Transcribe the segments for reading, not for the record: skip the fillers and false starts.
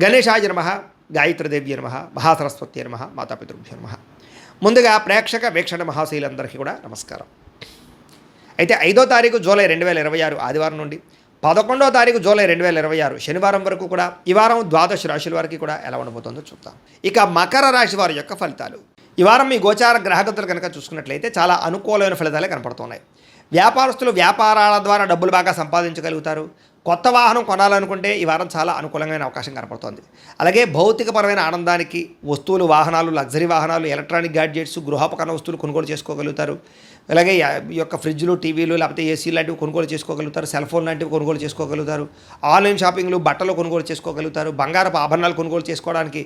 గణేశాయ నమః, గాయత్రీదేవ్య నమః, మహాసరస్వతి నమః, మాతాపితృభ్యో నమః. ముందుగా ప్రేక్షక వీక్షణ మహాశీలందరికీ కూడా నమస్కారం. అయితే 5వ తారీఖు జూలై 2026 ఆదివారం నుండి 11వ తారీఖు జూలై 2026 శనివారం వరకు కూడా ఈ వారం ద్వాదశ రాశుల వారికి కూడా ఎలా ఉండబోతుందో చూద్దాం. ఇక మకర రాశి వారి యొక్క ఫలితాలు. ఈ వారం మీ గోచార గ్రహగతులు కనుక చూసుకున్నట్లయితే చాలా అనుకూలమైన ఫలితాలే కనపడుతున్నాయి. వ్యాపారస్తులు వ్యాపారాల ద్వారా డబ్బులు బాగా సంపాదించగలుగుతారు. కొత్త వాహనం కొనాలనుకుంటే ఈ వారం చాలా అనుకూలమైన అవకాశం కనపడుతోంది. అలాగే భౌతికపరమైన ఆనందానికి వస్తువులు, వాహనాలు, లగ్జరీ వాహనాలు, ఎలక్ట్రానిక్ గ్యాడ్జెట్స్, గృహోపకరణ వస్తువులు కొనుగోలు చేసుకోగలుగుతారు. అలాగే ఈ యొక్క ఫ్రిడ్జ్లు, టీవీలు, లేకపోతే ఏసీ లాంటివి కొనుగోలు చేసుకోగలుగుతారు. సెల్ ఫోన్ లాంటివి కొనుగోలు చేసుకోగలుగుతారు. ఆన్లైన్ షాపింగ్లు, బట్టలు కొనుగోలు చేసుకోగలుగుతారు. బంగారపు ఆభరణాలు కొనుగోలు చేసుకోవడానికి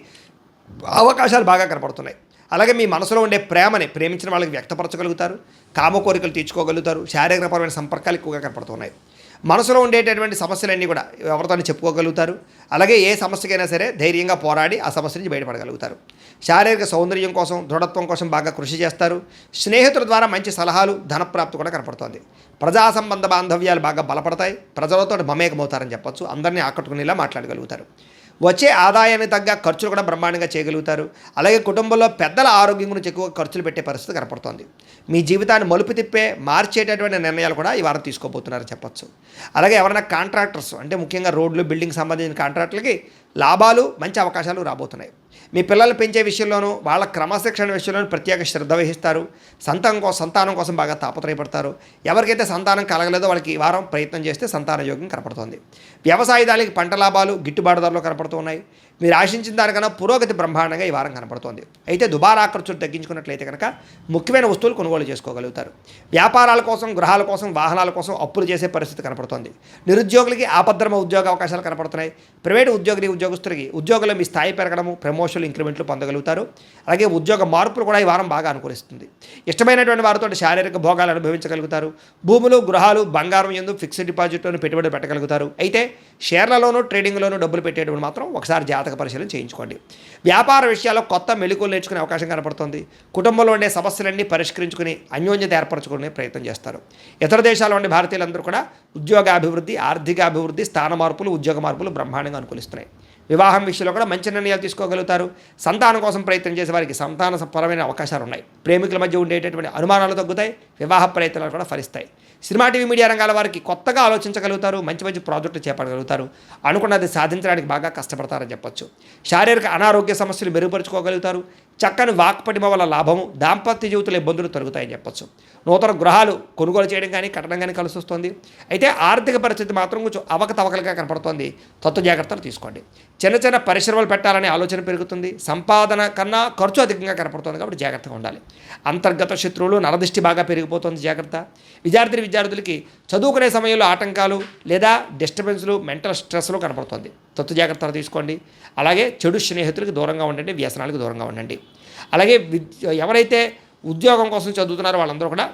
అవకాశాలు బాగా కనపడుతున్నాయి. అలాగే మీ మనసులో ఉండే ప్రేమని ప్రేమించిన వాళ్ళకి వ్యక్తపరచగలుగుతారు. కామ కోరికలు తీర్చుకోగలుగుతారు. శారీరకపరమైన సంపర్కాలు ఎక్కువగా కనపడుతున్నాయి. మనసులో ఉండేటటువంటి సమస్యలన్నీ కూడా ఎవరితో చెప్పుకోగలుగుతారు. అలాగే ఏ సమస్యకైనా సరే ధైర్యంగా పోరాడి ఆ సమస్య నుంచి బయటపడగలుగుతారు. శారీరక సౌందర్యం కోసం, దృఢత్వం కోసం బాగా కృషి చేస్తారు. స్నేహితుల ద్వారా మంచి సలహాలు, ధనప్రాప్తి కూడా కనపడుతోంది. ప్రజా సంబంధ బాంధవ్యాలు బాగా బలపడతాయి. ప్రజలతో మమేకమవుతారని చెప్పొచ్చు. అందరినీ ఆకట్టుకునేలా మాట్లాడగలుగుతారు. వచ్చే ఆదాయానికి తగ్గ ఖర్చులు కూడా బ్రహ్మాండంగా చేయగలుగుతారు. అలాగే కుటుంబంలో పెద్దల ఆరోగ్యం గురించి ఎక్కువ ఖర్చులు పెట్టే పరిస్థితి కనపడుతోంది. మీ జీవితాన్ని మలుపు తిప్పే మార్చేటటువంటి నిర్ణయాలు కూడా ఈ వారం తీసుకోబోతున్నారని చెప్పొచ్చు. అలాగే ఎవరైనా కాంట్రాక్టర్స్ అంటే ముఖ్యంగా రోడ్లు, బిల్డింగ్ సంబంధించిన కాంట్రాక్టులకి లాభాలు, మంచి అవకాశాలు రాబోతున్నాయి. మీ పిల్లలు పెంచే విషయంలోనూ వాళ్ళ క్రమశిక్షణ విషయంలోనూ ప్రత్యేక శ్రద్ధ వహిస్తారు. సంతానం కోసం బాగా తాపత్రయపడతారు. ఎవరికైతే సంతానం కలగలేదో వాళ్ళకి ఈ వారం ప్రయత్నం చేస్తే సంతాన యోగం కనపడుతోంది. వ్యవసాయదారులకి పంట లాభాలు, గిట్టుబాటు ధరలు కనపడుతున్నాయి. మీరు ఆశించిన దానికన్నా పురోగతి బ్రహ్మాండంగా ఈ వారం కనపడుతోంది. అయితే దుబారా ఖర్చులు తగ్గించుకున్నట్లయితే కనుక ముఖ్యమైన వస్తువులు కొనుగోలు చేసుకోగలుగుతారు. వ్యాపారాల కోసం, గృహాల కోసం, వాహనాల కోసం అప్పులు చేసే పరిస్థితి కనపడుతోంది. నిరుద్యోగులకి ఆపద్ధర్మ ఉద్యోగ అవకాశాలు కనపడుతున్నాయి. ప్రైవేటు ఉద్యోగస్తులకి ఉద్యోగంలో మీ స్థాయి పెరగడము, ప్రమోషన్లు, ఇంక్రిమెంట్లు పొందగలుగుతారు. అలాగే ఉద్యోగ మార్పులు కూడా ఈ వారం బాగా అనుకూలిస్తుంది. ఇష్టమైనటువంటి వారితో శారీరక భోగాలు అనుభవించగలుగుతారు. భూములు, గృహాలు, బంగారం యందు ఫిక్స్డ్ డిపాజిట్లోనూ పెట్టుబడి పెట్టగలుగుతారు. అయితే షేర్లలోనూ, ట్రేడింగ్లోనూ డబ్బులు పెట్టేటప్పుడు మాత్రం ఒకసారి జాతక పరిశీలన చేయించుకోండి. వ్యాపార విషయాల్లో కొత్త మెళుకువలు నేర్చుకునే అవకాశం కనపడుతుంది. కుటుంబంలో ఉండే సమస్యలన్నీ పరిష్కరించుకుని అన్యోన్యత ఏర్పరచుకునే ప్రయత్నం చేస్తారు. ఇతర దేశాల్లో ఉండే భారతీయులందరూ కూడా ఉద్యోగాభివృద్ధి, ఆర్థిక అభివృద్ధి, స్థాన మార్పులు, ఉద్యోగ మార్పులు బ్రహ్మాండంగా అనుకూలిస్తున్నాయి. వివాహం విషయంలో కూడా మంచి నిర్ణయాలు తీసుకోగలుగుతారు. సంతానం కోసం ప్రయత్నం చేసే వారికి సంతానపరమైన అవకాశాలు ఉన్నాయి. ప్రేమికుల మధ్య ఉండేటటువంటి అనుమానాలు తగ్గుతాయి. వివాహ ప్రయత్నాలు కూడా ఫలిస్తాయి. సినిమా, టీవీ, మీడియా రంగాల వారికి కొత్తగా ఆలోచించగలుగుతారు. మంచి మంచి ప్రాజెక్టులు చేపట్టగలుగుతారు. అనుకున్నది సాధించడానికి బాగా కష్టపడతారని చెప్పొచ్చు. శారీరక అనారోగ్య సమస్యలు మెరుగుపరుచుకోగలుగుతారు. చక్కని వాక్పటిమ వల్ల లాభము, దాంపత్య జీవితంలో ఇబ్బందులు తొలగుతాయని చెప్పొచ్చు. నూతన గృహాలు కొనుగోలు చేయడం కానీ, కట్టడం కానీ కలిసి వస్తుంది. అయితే ఆర్థిక పరిస్థితి మాత్రం కొంచెం అవకతవకలుగా కనపడుతోంది. తత్వ జాగ్రత్తలు తీసుకోండి. చిన్న చిన్న పరిశ్రమలు పెట్టాలనే ఆలోచన పెరుగుతుంది. సంపాదన కన్నా ఖర్చు అధికంగా కనపడుతుంది కాబట్టి జాగ్రత్తగా ఉండాలి. అంతర్గత శత్రువులు, నరదృష్టి బాగా పెరిగిపోతుంది, జాగ్రత్త. విద్యార్థులకి చదువుకునే సమయంలో ఆటంకాలు లేదా డిస్టర్బెన్స్లు, మెంటల్ స్ట్రెస్లు కనపడుతుంది. తత్వ జాగ్రత్తలు తీసుకోండి. అలాగే చెడు స్నేహితులకు దూరంగా ఉండండి. వ్యసనాలకు దూరంగా ఉండండి. అలాగే ఎవరైతే ఉద్యోగం కోసం చదువుతున్నారో వాళ్ళందరూ కూడా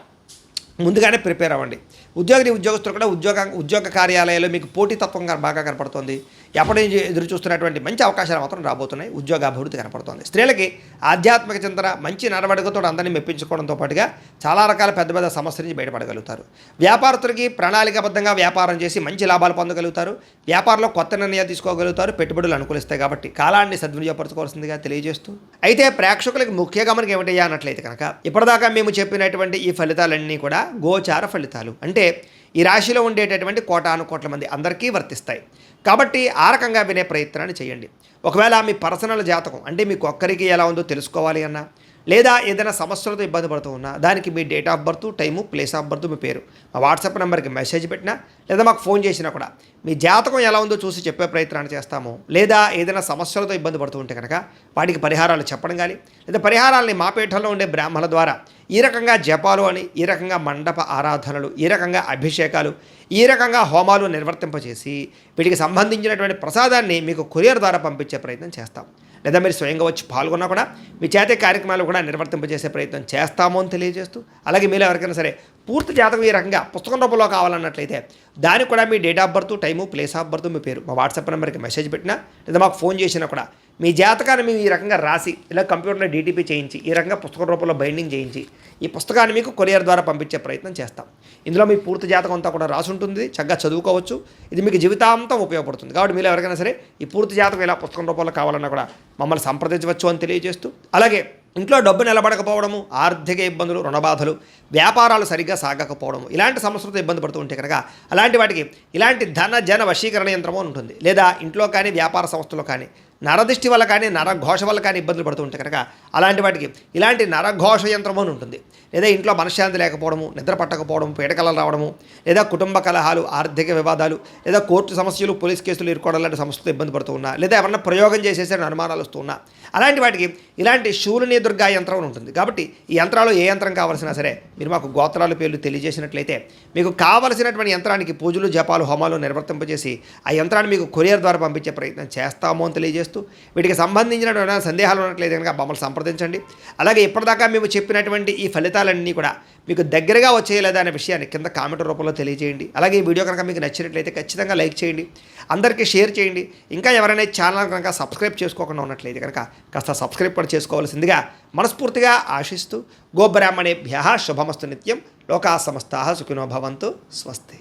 ముందుగానే ప్రిపేర్ అవ్వండి. ఉద్యోగస్తులు కూడా ఉద్యోగ కార్యాలయాల్లో మీకు పోటీతత్వం బాగా కనపడుతుంది. ఎప్పటి నుంచి ఎదురు చూస్తున్నటువంటి మంచి అవకాశాలు మాత్రం రాబోతున్నాయి. ఉద్యోగ అభివృద్ధి కనపడుతుంది. స్త్రీలకి ఆధ్యాత్మిక చింతన, మంచి నడవడికతో అందరినీ మెప్పించుకోవడంతో పాటుగా చాలా రకాల పెద్ద పెద్ద సమస్యల నుంచి బయటపడగలుగుతారు. వ్యాపారస్తులకి ప్రణాళికాబద్ధంగా వ్యాపారం చేసి మంచి లాభాలు పొందగలుగుతారు. వ్యాపారంలో కొత్త నిర్ణయాలు తీసుకోగలుగుతారు. పెట్టుబడులు అనుకూలిస్తాయి కాబట్టి కాలాన్ని సద్వినియోగపరచుకోవాల్సిందిగా తెలియజేస్తూ, అయితే ప్రేక్షకులకి ముఖ్య గమనిక ఏమిటయ్యా అన్నట్లయితే కనుక ఇప్పటిదాకా మేము చెప్పినటువంటి ఈ ఫలితాలన్నీ కూడా గోచార ఫలితాలు. అంటే ఈ రాశిలో ఉండేటటువంటి కోటాను కోట్ల మంది అందరికీ వర్తిస్తాయి. కాబట్టి ఆ రకంగా వినే ప్రయత్నాన్ని చేయండి. ఒకవేళ మీ పర్సనల్ జాతకం అంటే మీకు ఒక్కరికి ఎలా ఉందో తెలుసుకోవాలి అన్నా, లేదా ఏదైనా సమస్యలతో ఇబ్బంది పడుతూ ఉన్నా, దానికి మీ date of birth, time, place of birth, మీ పేరు మా వాట్సాప్ నెంబర్కి మెసేజ్ పెట్టినా, లేదా మాకు ఫోన్ చేసినా కూడా మీ జాతకం ఎలా ఉందో చూసి చెప్పే ప్రయత్నాన్ని చేస్తాము. లేదా ఏదైనా సమస్యలతో ఇబ్బంది పడుతూ ఉంటే కనుక వాటికి పరిహారాలు చెప్పడం కానీ, లేదా పరిహారాలని మా పీఠంలో ఉండే బ్రాహ్మణుల ద్వారా ఈ రకంగా జపాలు అని, ఈ రకంగా మండప ఆరాధనలు, ఈ రకంగా అభిషేకాలు, ఈ రకంగా హోమాలు నిర్వర్తింపచేసి వీటికి సంబంధించినటువంటి ప్రసాదాన్ని మీకు కొరియర్ ద్వారా పంపించే ప్రయత్నం చేస్తాం. లేదా మీరు స్వయంగా వచ్చి పాల్గొన్నా కూడా మీ చేతే కార్యక్రమాలు కూడా నిర్వర్తింపజేసే ప్రయత్నం చేస్తాము అని తెలియజేస్తూ, అలాగే మీరు ఎవరికైనా సరే పూర్తి జాతకం ఈ రకంగా పుస్తకం రూపంలో కావాలన్నట్లయితే దానికి కూడా మీ date of birth, time, place of birth, మీ పేరు మా వాట్సాప్ నెంబర్కి మెసేజ్ పెట్టినా, లేదా మాకు ఫోన్ చేసినా కూడా మీ జాతకాన్ని మేము ఈ రకంగా రాసి ఇలా కంప్యూటర్లో డీటీపీ చేయించి ఈ రకంగా పుస్తక రూపంలో బైండింగ్ చేయించి ఈ పుస్తకాన్ని మీకు కొరియర్ ద్వారా పంపించే ప్రయత్నం చేస్తాం. ఇందులో మీ పూర్తి జాతకం అంతా కూడా రాసి ఉంటుంది, చక్కగా చదువుకోవచ్చు. ఇది మీకు జీవితాంతం ఉపయోగపడుతుంది. కాబట్టి మీరు ఎవరికైనా సరే ఈ పూర్తి జాతకం ఇలా పుస్తకం రూపంలో కావాలన్నా కూడా మమ్మల్ని సంప్రదించవచ్చు అని తెలియజేస్తూ, అలాగే ఇంట్లో డబ్బు నిలబడకపోవడము, ఆర్థిక ఇబ్బందులు, రుణబాధలు, వ్యాపారాలు సరిగ్గా సాగకపోవడము, ఇలాంటి సమస్యలతో ఇబ్బంది పడుతూ ఉంటే కనుక అలాంటి వాటికి ఇలాంటి ధన జన వశీకరణ యంత్రము అని ఉంటుంది. లేదా ఇంట్లో కానీ వ్యాపార సంస్థలో కానీ నరదిష్టి వల్ల కానీ నరఘోష వల్ల కానీ ఇబ్బందులు పడుతూ ఉంటే కనుక అలాంటి వాటికి ఇలాంటి నరఘోష యంత్రము అని ఉంటుంది. లేదా ఇంట్లో మనశ్శాంతి లేకపోవడము, నిద్ర పట్టకపోవడం, పీడకలలు రావడము, లేదా కుటుంబ కలహాలు, ఆర్థిక వివాదాలు, లేదా కోర్టు సమస్యలు, పోలీస్ కేసులు ఇరుకోవడం లాంటి సమస్యలతో ఇబ్బంది పడుతూ ఉన్నా, లేదా ఎవరన్నా ప్రయోగం చేసేసరి అనుమానాలు వస్తూ ఉన్నా, అలాంటి వాటికి ఇలాంటి శూలిని దుర్గా యంత్రం అని ఉంటుంది. కాబట్టి ఈ యంత్రాలు ఏ యంత్రం కావాల్సినా సరే మీరు మాకు గోత్రాల పేర్లు తెలియజేసినట్లయితే మీకు కావలసినటువంటి యంత్రానికి పూజలు, జపాలు, హోమాలు నిర్వర్తింపజేసి ఆ యంత్రాన్ని మీకు కొరియర్ ద్వారా పంపించే ప్రయత్నం చేస్తాము అని తెలియజేస్తూ, వీటికి సంబంధించిన సందేహాలు ఉన్నట్లయితే కనుక మమ్మల్ని సంప్రదించండి. అలాగే ఇప్పటిదాకా మేము చెప్పినటువంటి ఈ ఫలితాలన్నీ కూడా మీకు దగ్గరగా వచ్చేయలేదా అనే విషయాన్ని కింద కామెంట్ రూపంలో తెలియజేయండి. అలాగే ఈ వీడియో కనుక మీకు నచ్చినట్లయితే ఖచ్చితంగా లైక్ చేయండి, అందరికీ షేర్ చేయండి. ఇంకా ఎవరైనా ఛానల్ కనుక సబ్స్క్రైబ్ చేసుకోకుండా ఉన్నట్లయితే కనుక కాస్త సబ్స్క్రైబ్ కూడా చేసుకోవాల్సిందిగా మనస్ఫూర్తిగా ఆశిస్తూ, గోబ్రాహ్మణేభ్యః శుభమస్తు నిత్యం, లోకా సమస్తాః సుఖినో భవంతు, స్వస్తి.